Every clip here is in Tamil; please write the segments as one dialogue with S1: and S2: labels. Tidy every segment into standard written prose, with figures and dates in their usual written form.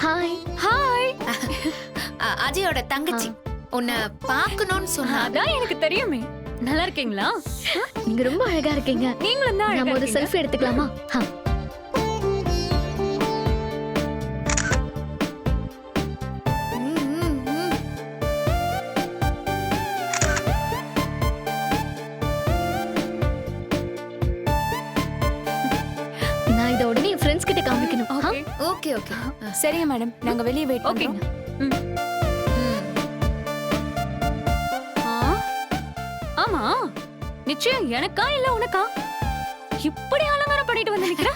S1: ஹாய்.
S2: ஹாய்.
S3: அஜயோட தங்கச்சி உன்னை பார்க்கணும்னு சொன்னா.
S2: அதான் எனக்கு தெரியுமே. நல்லா இருக்கீங்களா?
S1: நீங்க ரொம்ப அழகா இருக்கீங்க.
S2: நீங்களும் தான்
S1: நம்ம
S2: அழகா
S1: ஒரு
S2: இருக்கீங்க.
S1: செல்ஃபி எடுத்துக்கலாமா?
S3: ம், ம், ம்.
S1: நான் இத உடனே என் ஃப்ரெண்ட்ஸ் கிட்ட காமிக்கணும்.
S2: ஓகே.
S3: Okay okay.
S4: சரிங்க மேடம், நாங்க வெளியே வெயிட்
S2: ஓகேங்க.
S4: பண்றோம்.
S3: ம்.
S2: ஆ? ஆமா. நிச்சயம் எனக்கா இல்ல உனக்கா? இப்படி அலங்காரம் பண்ணிட்டு வந்து நிக்கிற?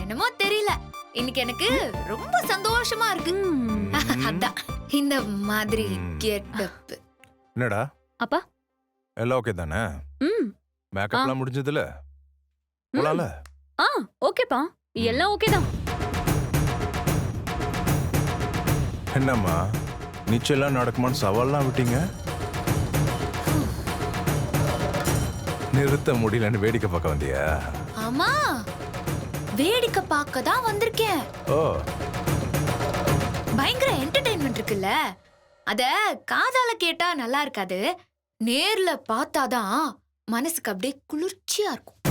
S3: என்னமோ தெரியல, இன்னைக்கு எனக்கு ரொம்ப சந்தோஷமா இருக்கு. அதான் இந்த மாதிரி கெட்டப்.
S5: என்னடா
S2: அப்பா.
S5: எல்லாம் ஓகே தானே?
S2: ம்.
S5: மேக்கப்லாம் முடிஞ்சதுல போலாம்ல?
S2: ஆ, ஓகேப்பா. எல்லாம் ஓகே தான்.
S5: என்னம்மா நிச்சயம் நடக்குமான்னு சவால்லாம் விட்டீங்க? நிறுத்த முடியலன்னு வேடிக்கை பார்க்க வந்தியா?
S3: ஆமா, வேடிக்கை பார்க்க தான் வந்திருக்கேன்.
S5: ஓ,
S3: பயங்கர என்டர்டெயின்மெண்ட் இருக்குல்ல, அத காதால கேட்டா நல்லா இருக்காது, நேர்ல பார்த்தாதான் மனசுக்கு அப்படியே குளிர்ச்சியா இருக்கும்.